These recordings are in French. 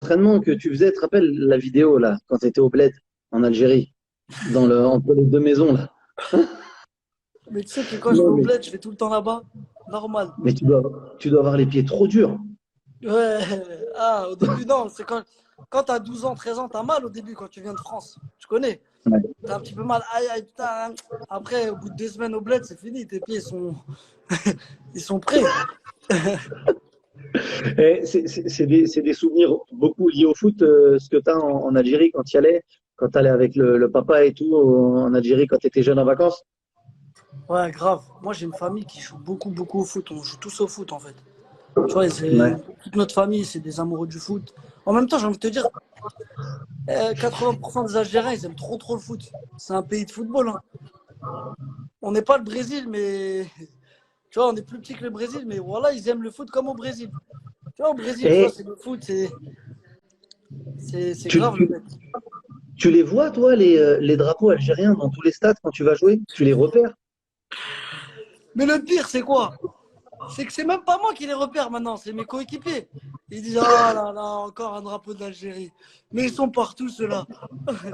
entraînements que tu faisais, tu te rappelles la vidéo là, quand tu étais au Bled en Algérie, entre les deux maisons là. Mais tu sais que quand je vais Non, au bled, je vais tout le temps là-bas. Normal. mais tu dois avoir les pieds trop durs. Ouais. Ah, au début, non. C'est quand t'as 12 ans, 13 ans, t'as mal au début quand tu viens de France. Tu connais. Ouais. T'as un petit peu mal. Aïe, aïe, putain. Après, au bout de 2 semaines au bled, c'est fini. Tes pieds ils sont prêts. Et c'est des souvenirs beaucoup liés au foot, ce que tu as en Algérie quand tu y allais, quand tu allais avec le papa et tout en Algérie quand tu étais jeune en vacances. Ouais, grave. Moi, j'ai une famille qui joue beaucoup, beaucoup au foot. On joue tous au foot, en fait. Tu vois, Ouais. toute notre famille, c'est des amoureux du foot. En même temps, j'ai envie de te dire, 80% des Algériens, ils aiment trop, trop le foot. C'est un pays de football, hein. On n'est pas le Brésil, mais tu vois, on est plus petit que le Brésil, mais voilà, ils aiment le foot comme au Brésil. Tu vois, au Brésil, tu vois, Et c'est le foot, c'est tu, grave le tu, mec. tu les vois, toi, les drapeaux algériens dans tous les stades quand tu vas jouer? Tu les repères? Mais le pire, c'est quoi? C'est que c'est même pas moi qui les repère maintenant, c'est mes coéquipiers. Ils disent, ah là là, encore un drapeau d'Algérie. Mais ils sont partout, ceux-là. Des fois,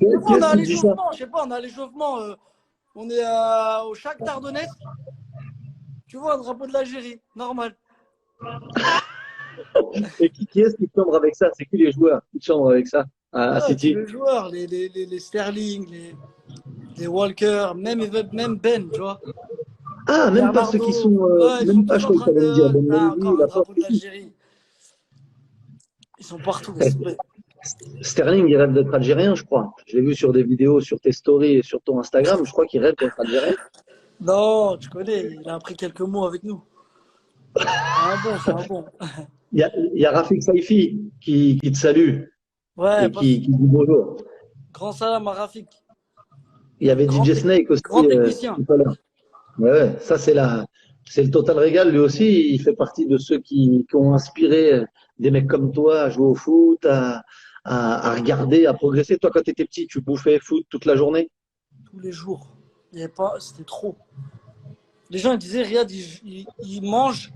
Qui on est-ce a à qui te dit ça? l'échauffement, je sais pas, on a à l'échauffement, on est au Shakhtar Donetsk, tu vois, un drapeau de l'Algérie, normal. Et qui est-ce qui te chambre avec ça? C'est qui les joueurs qui te chambrent avec ça à Ah, tous City? les joueurs, les Sterling, les Walker, même Ben, tu vois. Ah, même pas ceux qui Bernardo, sont. ouais, ils sont Même pas, tous je en crois que train tu allais me dire de. Ben Ah, Mendy, encore un Laporte drapeau de et tout. l'Algérie. Ils sont partout, laisse tomber. Sterling, il rêve d'être algérien, je crois. Je l'ai vu sur des vidéos, sur tes stories et sur ton Instagram. Je crois qu'il rêve d'être algérien. Non, tu connais, il a appris quelques mots avec nous. C'est un bon, c'est un bon. Il y a Rafik Saifi qui te salue Ouais, et passe. qui dit bonjour. Grand salam à Rafik. Il y avait Grand, DJ Snake aussi grand technicien. tout à l'heure. Ouais, ouais, ça c'est le Total Régal. Lui aussi, il fait partie de ceux qui ont inspiré des mecs comme toi à jouer au foot, à regarder, à progresser. Toi, quand tu étais petit, tu bouffais foot toute la journée. Tous les jours. Il y avait pas, c'était trop. Les gens ils disaient, Riyad, il mange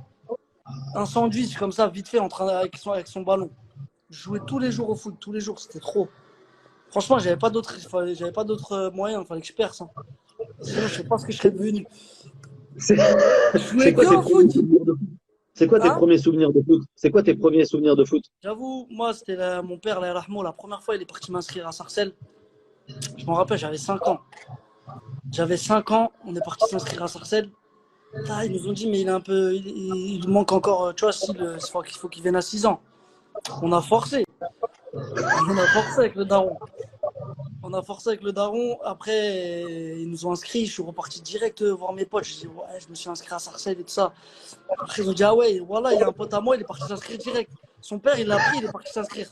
un sandwich comme ça, vite fait, avec son ballon. Je jouais tous les jours au foot, tous les jours, c'était trop. Franchement, j'avais pas d'autres moyens, il fallait que je perce, hein. Sinon, je sais pas ce que je serais devenu. C'est Je jouais c'est que quoi tes au premiers foot. souvenirs de foot? C'est quoi tes Hein? premiers souvenirs de foot? C'est quoi tes premiers souvenirs de foot? J'avoue, moi, c'était mon père, là, Rahmo, la première fois, il est parti m'inscrire à Sarcelles. Je m'en rappelle, j'avais 5 ans. J'avais 5 ans, on est parti s'inscrire à Sarcelles. Là, ils nous ont dit, mais il est un peu. Il manque encore, tu vois, il faut qu'il vienne à 6 ans. On a forcé. On a forcé avec le daron. On a forcé avec le daron. Après, ils nous ont inscrits. Je suis reparti direct voir mes potes. Je dis, ouais, je me suis inscrit à Sarcelles et tout ça. Après, ils ont dit, ah ouais, voilà, il y a un pote à moi, il est parti s'inscrire direct. Son père, il l'a pris, il est parti s'inscrire.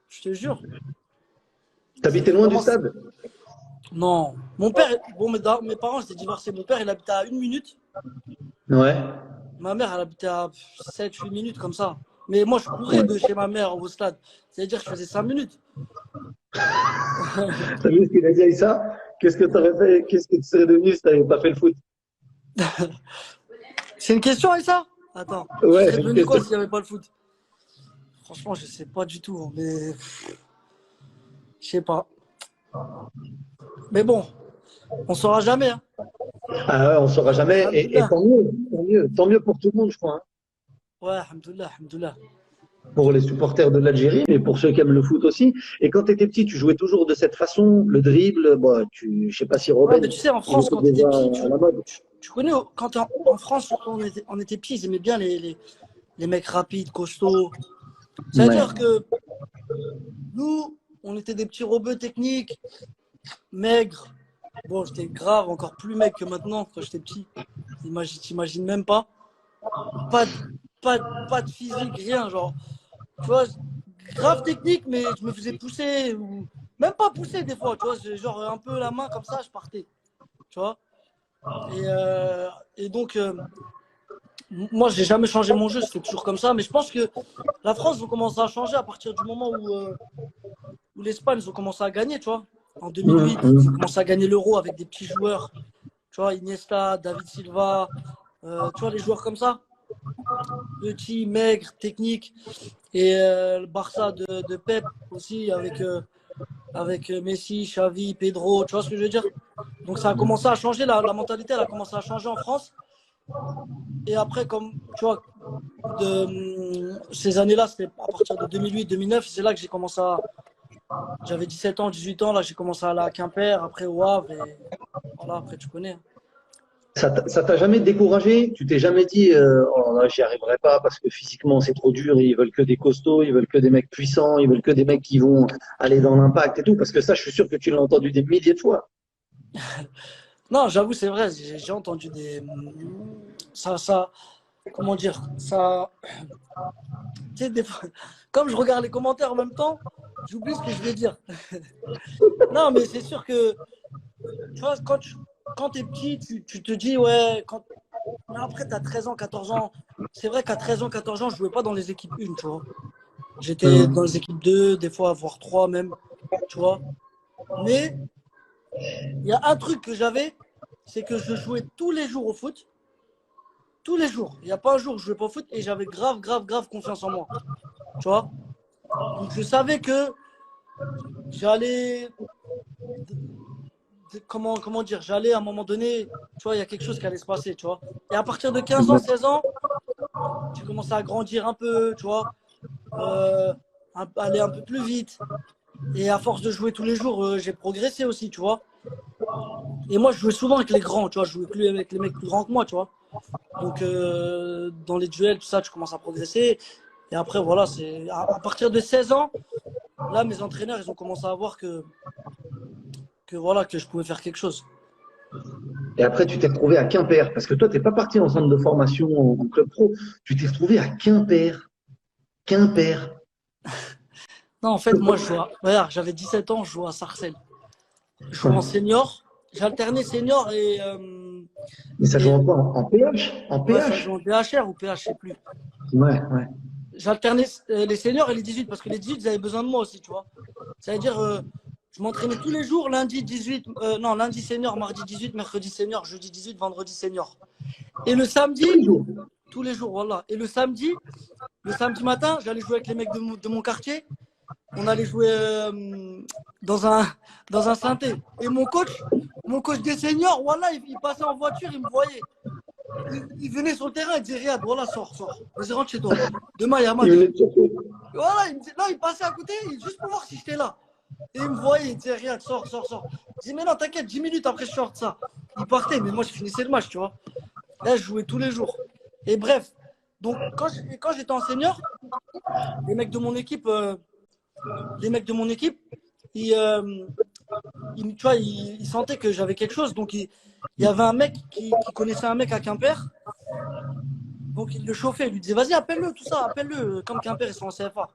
Je te jure. T'habitais J'ai loin du commencé. stade? Non. Mon père, bon, mes parents étaient divorcés. Mon père, il habitait à 1 minute. Ouais. Ma mère, elle habitait à 7, 8 minutes comme ça. Mais moi, je courais de Ouais. chez ma mère au stade. C'est-à-dire que je faisais 5 minutes. T'as vu ce qu'il a dit à ça? Qu'est-ce que t'aurais fait? Qu'est-ce que tu serais devenu si t'avais pas fait le foot? C'est une question, et ça? Attends, je Ouais, serais c'est une devenu quoi question. s'il n'y avait pas le foot? Franchement, je sais pas du tout, hein, mais je sais pas. Mais bon, on saura jamais, hein. Ah ouais, on saura jamais. Et Alhamdoulilah. tant mieux, tant mieux, tant mieux pour tout le monde, je crois, hein. Ouais, alhamdoulilah, alhamdoulilah. Pour les supporters de l'Algérie, mais pour ceux qui aiment le foot aussi. Et quand tu étais petit, tu jouais toujours de cette façon, le dribble. Bon, je sais pas si Ouais, mais Robben, tu sais, en il France, était quand t'étais déjà petit, à la mode. tu connais, quand en France, surtout, on était petits, ils aimaient bien les mecs rapides, costauds. Ouais. C'est-à-dire que nous, on était des petits robots techniques, maigres. Bon, j'étais grave, encore plus maigre que maintenant, quand j'étais petit. T'imagines même pas. Pas de, pas de physique, rien, genre. Tu vois, grave technique, mais je me faisais pousser, ou même pas pousser des fois, tu vois, genre un peu la main comme ça, je partais, tu vois. Et, euh, et donc, moi, j'ai jamais changé mon jeu, c'était toujours comme ça, mais je pense que la France va commencer à changer à partir du moment où l'Espagne, ils ont commencé à gagner, tu vois. En 2008, ils ont Mhm. commencé à gagner l'Euro avec des petits joueurs, tu vois, Iniesta, David Silva, tu vois, les joueurs comme ça. petit, maigre, technique. Et le Barça de Pep aussi, avec Messi, Xavi, Pedro, tu vois ce que je veux dire? Donc ça a commencé à changer, la mentalité elle a commencé à changer en France. Et après, comme tu vois, ces années-là, c'était à partir de 2008-2009, c'est là que j'ai commencé à. J'avais 17 ans, 18 ans, là j'ai commencé à aller à Quimper, après au Havre, et voilà, après tu connais. Ça t'a jamais découragé? Tu t'es jamais dit, oh là, j'y arriverai pas parce que physiquement c'est trop dur, et ils veulent que des costauds, ils veulent que des mecs puissants, ils veulent que des mecs qui vont aller dans l'impact et tout, parce que ça, je suis sûr que tu l'as entendu des milliers de fois. Non, j'avoue, c'est vrai, j'ai entendu des. Ça, comment dire, ça. Tu sais, des fois, comme je regarde les commentaires en même temps, j'oublie ce que je vais dire. Non, mais c'est sûr que, tu vois, quand t'es petit, tu te dis, ouais, mais après, tu as 13 ans, 14 ans. C'est vrai qu'à 13 ans, 14 ans, je jouais pas dans les équipes 1, tu vois. J'étais dans Hum. les équipes 2, des fois, voire 3 même, tu vois. Mais il y a un truc que j'avais, c'est que je jouais tous les jours au foot. Tous les jours. Il n'y a pas un jour où je jouais pas au foot et j'avais grave, grave, grave confiance en moi. Tu vois. Donc je savais que j'allais. Comment dire, j'allais à un moment donné, tu vois, il y a quelque chose qui allait se passer, tu vois. Et à partir de 15 ans, 16 ans, j'ai commencé à grandir un peu, tu vois, euh, aller un peu plus vite. Et à force de jouer tous les jours, j'ai progressé aussi, tu vois. Et moi, je jouais souvent avec les grands, tu vois, je jouais plus avec les mecs plus grands que moi, tu vois. Donc, dans les duels, tout ça, tu commences à progresser. Et après, voilà, c'est à partir de 16 ans, là, mes entraîneurs, ils ont commencé à voir que voilà, que je pouvais faire quelque chose. Et après, tu t'es retrouvé à Quimper, parce que toi, t'es pas parti en centre de formation en club pro, tu t'es retrouvé à Quimper. Quimper. Non, en fait, moi, regarde, j'avais 17 ans, je jouais à Sarcelles. Je jouais en senior. J'ai alterné senior Mais ça joue et en quoi? En PH? En ouais, ça joue PH? en DHR ou PH, je sais plus. Ouais, ouais. J'alternais les seniors et les 18 parce que les 18, ils avaient besoin de moi aussi, tu vois. Ça veut dire, je m'entraînais tous les jours, lundi 18, non, lundi senior, mardi 18, mercredi senior, jeudi 18, vendredi senior. Et le Tous les samedi, jours. tous les jours, voilà. Et le samedi matin, j'allais jouer avec les mecs de mon quartier. On allait jouer dans un, dans un synthé. Et mon coach des seniors, voilà, il passait en voiture, il me voyait. Il venait sur le terrain, il disait, Riyad, voilà, sors. Vas-y, rentre chez toi. Demain, il y a Il match. venait te chercher. Et voilà, non, il passait à côté, juste pour voir si j'étais là. Et il me voyait, il disait, Riyad, sors. Je dis, mais non, t'inquiète, 10 minutes après, je sors de ça. Il partait, mais moi, je finissais le match, tu vois. Là, je jouais tous les jours. Et bref, donc, quand j'étais en senior, les mecs de mon équipe, les mecs de mon équipe, ils, euh, tu vois, ils sentaient que j'avais quelque chose. Donc, il y avait un mec qui connaissait un mec à Quimper. Donc, il le chauffait. Il lui disait, vas-y, appelle-le, tout ça, appelle-le. Comme Quimper, ils sont en CFA.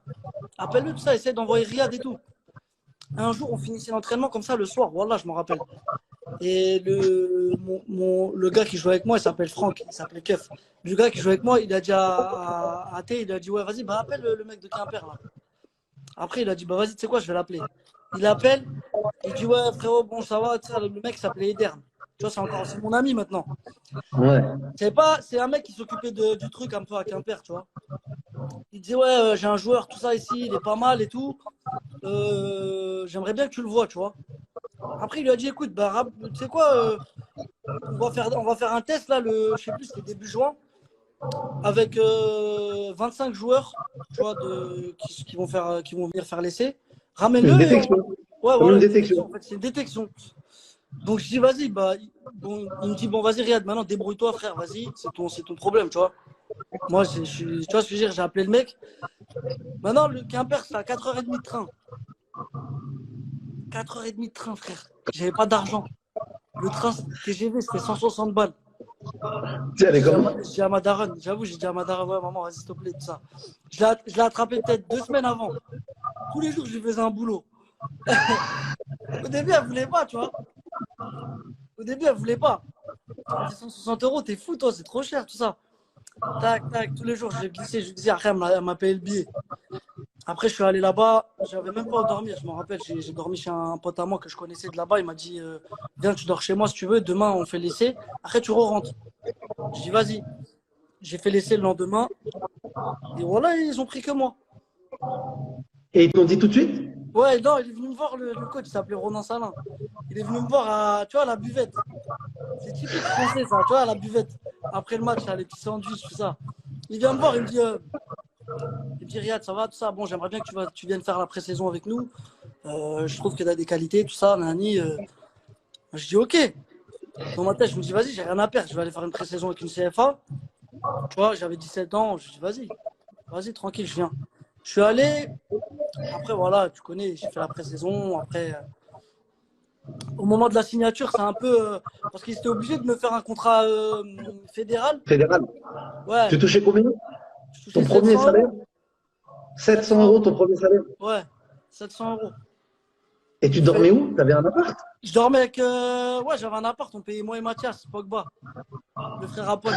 Appelle-le, tout ça, essaie d'envoyer Riyad et tout. Un jour, on finissait l'entraînement comme ça le soir. Voilà, je m'en rappelle. Et le gars qui jouait avec moi, il s'appelle Franck, il s'appelait Kev. Le gars qui jouait avec moi, il a dit à Thé, il a dit, ouais, vas-y, bah, appelle le mec de Quimper, là. Après, il a dit, bah, vas-y, tu sais quoi, je vais l'appeler. Il appelle, il dit, ouais, frérot, bon, ça va, tu sais, le mec s'appelait Edern. Tu vois, c'est mon ami maintenant. Ouais. C'est un mec qui s'occupait du truc un peu à Quimper, tu vois. Il disait, ouais, j'ai un joueur, tout ça ici, il est pas mal et tout. J'aimerais bien que tu le vois, tu vois. Après, il lui a dit, écoute, bah, tu sais quoi, on va faire un test là, je sais plus, c'était début juin, avec 25 joueurs, tu vois, qui vont venir faire l'essai. Une Ramène-le et détection. ouais, Comme voilà, une une détection. détection. En fait, c'est une détection. Donc je dis, vas-y, bah, bon, il me dit, bon, vas-y, Riyad, maintenant débrouille-toi, frère, vas-y, c'est ton problème, tu vois. Moi, tu vois ce que je veux dire, j'ai appelé le mec. Maintenant, le Quimper, c'est à 4h30 de train. 4h30 de train, frère. J'avais pas d'argent. Le train TGV, c'était 160 balles. Tu sais, elle est J'ai dit, comment? j'ai dit à ma daronne, j'avoue, j'ai dit à ma daronne, ouais, maman, vas-y, s'il te plaît, tout ça. Je l'ai attrapé peut-être 2 semaines avant. Tous les jours, je lui faisais un boulot. Au début, elle voulait pas, tu vois. Au début, elle voulait pas. Elle me dit 160 euros, t'es fou, toi, c'est trop cher, tout ça. Tac, tac, tous les jours, je glissé, je disais, après, elle m'a payé le billet. Après, je suis allé là-bas, j'avais même pas où dormir, je me rappelle, j'ai dormi chez un pote à moi que je connaissais de là-bas, il m'a dit, viens, tu dors chez moi si tu veux, demain, on fait l'essai, après, tu re-rentres. Je dis, vas-y. J'ai fait l'essai le lendemain. Et voilà, ils ont pris que moi. Et ils t'ont dit tout de suite? Ouais, non, il est venu me voir, le coach, il s'appelait Ronan Salin. Il est venu me voir tu vois, à la buvette. C'est typique français, ça, tu vois, à la buvette. Après le match, là, les petits sandwichs, tout ça. Il vient me voir, il me dit Riyad, ça va, tout ça. Bon, j'aimerais bien que tu viennes faire la pré-saison avec nous. Je trouve que tu as des qualités, tout ça, nani. Je dis ok. Dans ma tête, je me dis vas-y, j'ai rien à perdre. Je vais aller faire une pré-saison avec une CFA. Tu vois, j'avais 17 ans. Je dis vas-y, tranquille, je viens. Je suis allé. Après, voilà, tu connais, j'ai fait la pré-saison. Après, au moment de la signature, c'est un peu. Parce qu'ils étaient obligés de me faire un contrat fédéral. Fédéral. Ouais, Tu touchais combien? je Ton touchais premier 700 salaire? euros. 700 700 euros euros. ton premier salaire? Ouais, 700 euros. Et tu Je dormais fais, où? Tu avais un appart? je dormais avec. Ouais, j'avais un appart, on payait moi et Mathias, Pogba, le frère à Paul.